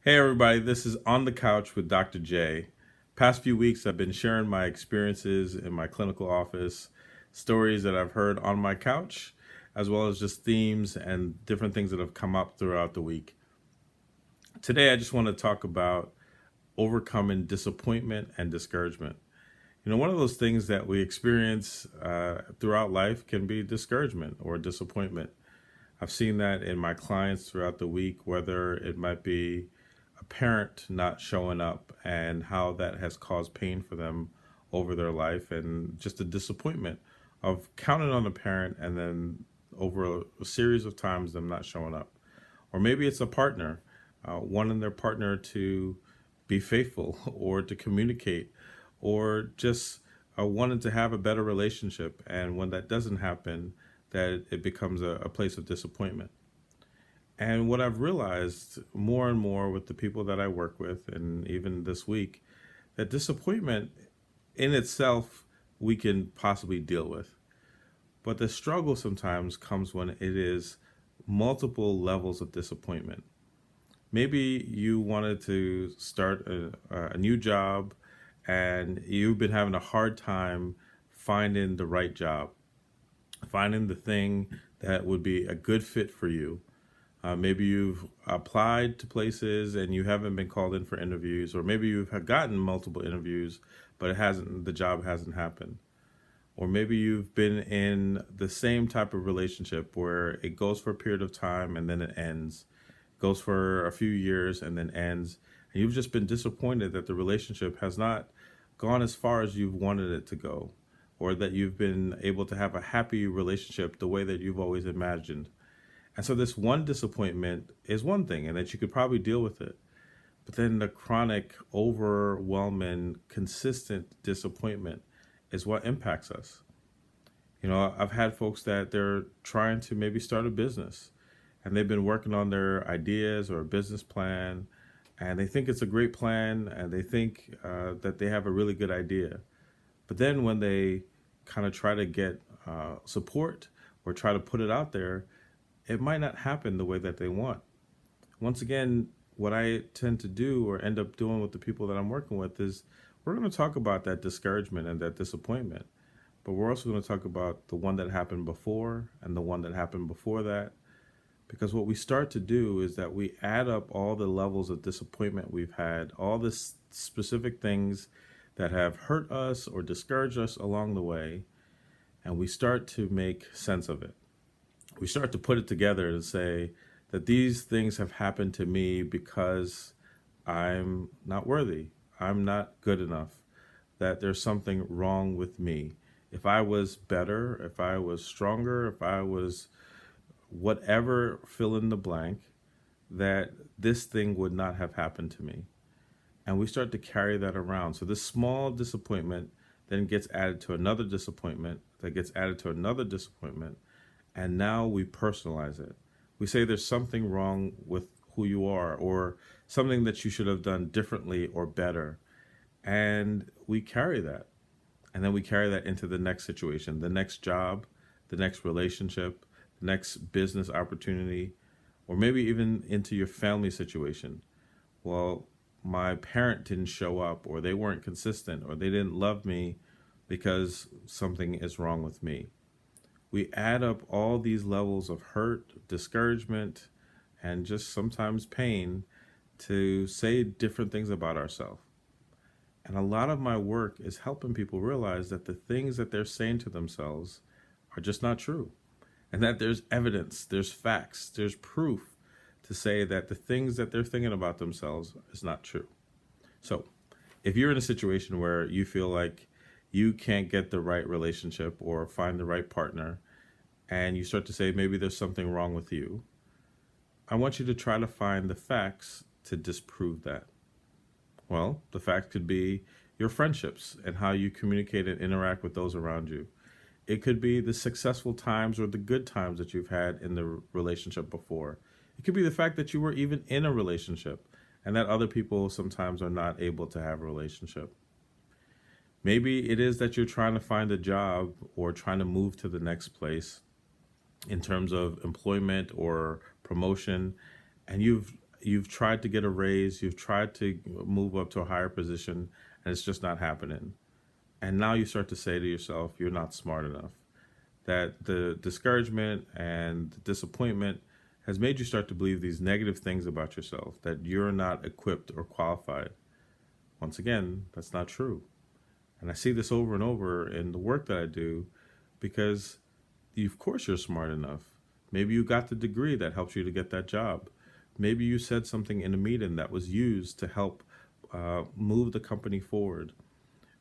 Hey everybody, this is On the Couch with Dr. J. Past few weeks I've been sharing my experiences in my clinical office, stories that I've heard on my couch, as well as just themes and different things that have come up throughout the week. Today I just want to talk about overcoming disappointment and discouragement. One of those things that we experience throughout life can be discouragement or disappointment. I've seen that in my clients throughout the week, whether it might be a parent not showing up and how that has caused pain for them over their life, and just a disappointment of counting on a parent and then over a series of times them not showing up. Or maybe it's a partner, wanting their partner to be faithful or to communicate or just wanting to have a better relationship. And when that doesn't happen, that it becomes a place of disappointment. And what I've realized more and more with the people that I work with, and even this week, that disappointment in itself we can possibly deal with. But the struggle sometimes comes when it is multiple levels of disappointment. Maybe you wanted to start a new job and you've been having a hard time finding the right job, finding the thing that would be a good fit for you. Maybe you've applied to places and you haven't been called in for interviews, or maybe you've gotten multiple interviews, but the job hasn't happened. Or maybe you've been in the same type of relationship where it goes for a period of time and then it ends, goes for a few years and then ends. And you've just been disappointed that the relationship has not gone as far as you've wanted it to go, or that you've been able to have a happy relationship the way that you've always imagined. And so this one disappointment is one thing, and that you could probably deal with it. But then the chronic, overwhelming, consistent disappointment is what impacts us. I've had folks that they're trying to maybe start a business, and they've been working on their ideas or a business plan, and they think it's a great plan, and they think that they have a really good idea. But then when they kind of try to get support or try to put it out there, it might not happen the way that they want. Once again, what I tend to do or end up doing with the people that I'm working with is we're going to talk about that discouragement and that disappointment, but we're also going to talk about the one that happened before and the one that happened before that. Because what we start to do is that we add up all the levels of disappointment we've had, all the specific things that have hurt us or discouraged us along the way, and we start to make sense of it. We start to put it together and say that these things have happened to me because I'm not worthy. I'm not good enough. That there's something wrong with me. If I was better, if I was stronger, if I was whatever, fill in the blank, that this thing would not have happened to me. And we start to carry that around. So this small disappointment then gets added to another disappointment, that gets added to another disappointment. And now we personalize it. We say there's something wrong with who you are, or something that you should have done differently or better. And we carry that. And then we carry that into the next situation, the next job, the next relationship, the next business opportunity, or maybe even into your family situation. Well, my parent didn't show up, or they weren't consistent, or they didn't love me because something is wrong with me. We add up all these levels of hurt, discouragement, and just sometimes pain to say different things about ourselves. And a lot of my work is helping people realize that the things that they're saying to themselves are just not true. And that there's evidence, there's facts, there's proof to say that the things that they're thinking about themselves is not true. So if you're in a situation where you feel like you can't get the right relationship or find the right partner, and you start to say maybe there's something wrong with you, I want you to try to find the facts to disprove that. Well, the fact could be your friendships and how you communicate and interact with those around you. It could be the successful times or the good times that you've had in the relationship before. It could be the fact that you were even in a relationship and that other people sometimes are not able to have a relationship. Maybe it is that you're trying to find a job or trying to move to the next place in terms of employment or promotion, and you've tried to get a raise, you've tried to move up to a higher position, and it's just not happening. And now you start to say to yourself, you're not smart enough. That the discouragement and the disappointment has made you start to believe these negative things about yourself, that you're not equipped or qualified. Once again, that's not true. And I see this over and over in the work that I do because, of course, you're smart enough. Maybe you got the degree that helps you to get that job. Maybe you said something in a meeting that was used to help move the company forward.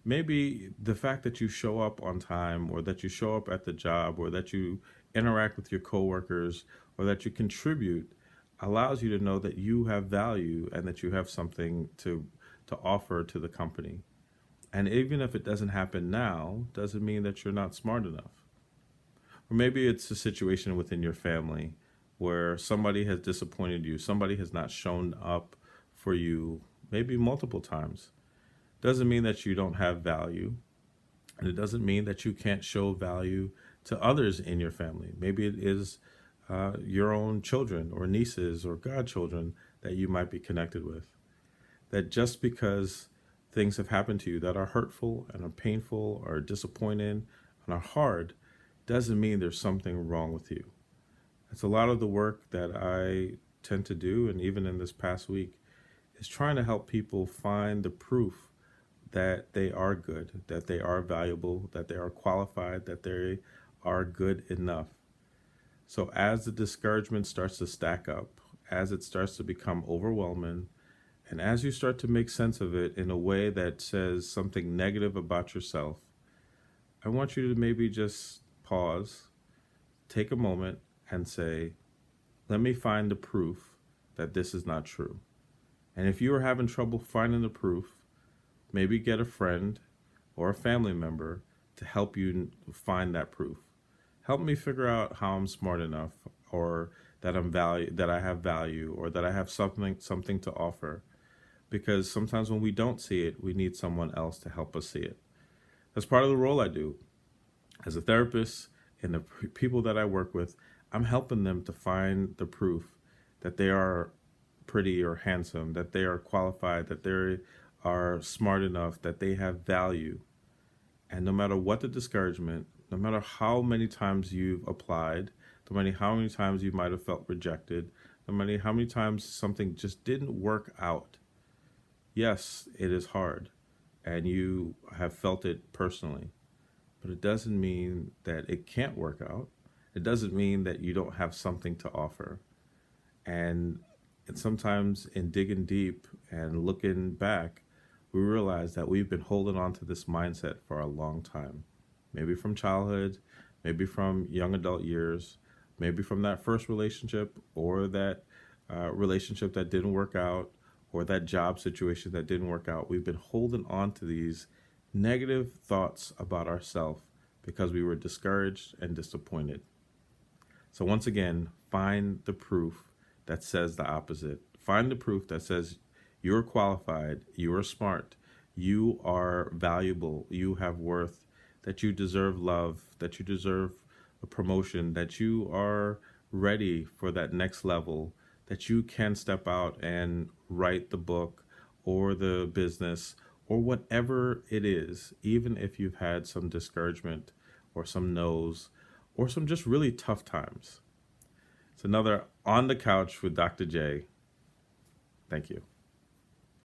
Maybe the fact that you show up on time, or that you show up at the job, or that you interact with your coworkers, or that you contribute allows you to know that you have value and that you have something to offer to the company. And even if it doesn't happen now, doesn't mean that you're not smart enough. Or maybe it's a situation within your family where somebody has disappointed you, somebody has not shown up for you, maybe multiple times. Doesn't mean that you don't have value, and it doesn't mean that you can't show value to others in your family. Maybe it is your own children or nieces or godchildren that you might be connected with. That just because things have happened to you that are hurtful and are painful or disappointing and are hard doesn't mean there's something wrong with you. It's a lot of the work that I tend to do, and even in this past week, is trying to help people find the proof that they are good, that they are valuable, that they are qualified, that they are good enough. So as the discouragement starts to stack up, as it starts to become overwhelming, and as you start to make sense of it in a way that says something negative about yourself, I want you to maybe just pause, take a moment, and say, let me find the proof that this is not true. And if you are having trouble finding the proof, maybe get a friend or a family member to help you find that proof. Help me figure out how I'm smart enough, or that that I have value, or that I have something to offer. Because sometimes when we don't see it, we need someone else to help us see it. That's part of the role I do as a therapist, and the people that I work with. I'm helping them to find the proof that they are pretty or handsome, that they are qualified, that they are smart enough, that they have value. And no matter what the discouragement, no matter how many times you've applied, no matter how many times you might have felt rejected, no matter how many times something just didn't work out, yes, it is hard, and you have felt it personally, but it doesn't mean that it can't work out. It doesn't mean that you don't have something to offer. And sometimes in digging deep and looking back, we realize that we've been holding on to this mindset for a long time. Maybe from childhood, maybe from young adult years, maybe from that first relationship, or that relationship that didn't work out, or that job situation that didn't work out. We've been holding on to these negative thoughts about ourselves because we were discouraged and disappointed. So once again, find the proof that says the opposite. Find the proof that says you're qualified, you are smart, you are valuable, you have worth, that you deserve love, that you deserve a promotion, that you are ready for that next level, that you can step out and write the book or the business or whatever it is, even if you've had some discouragement or some no's or some just really tough times. It's another On the Couch with Dr. J. Thank you.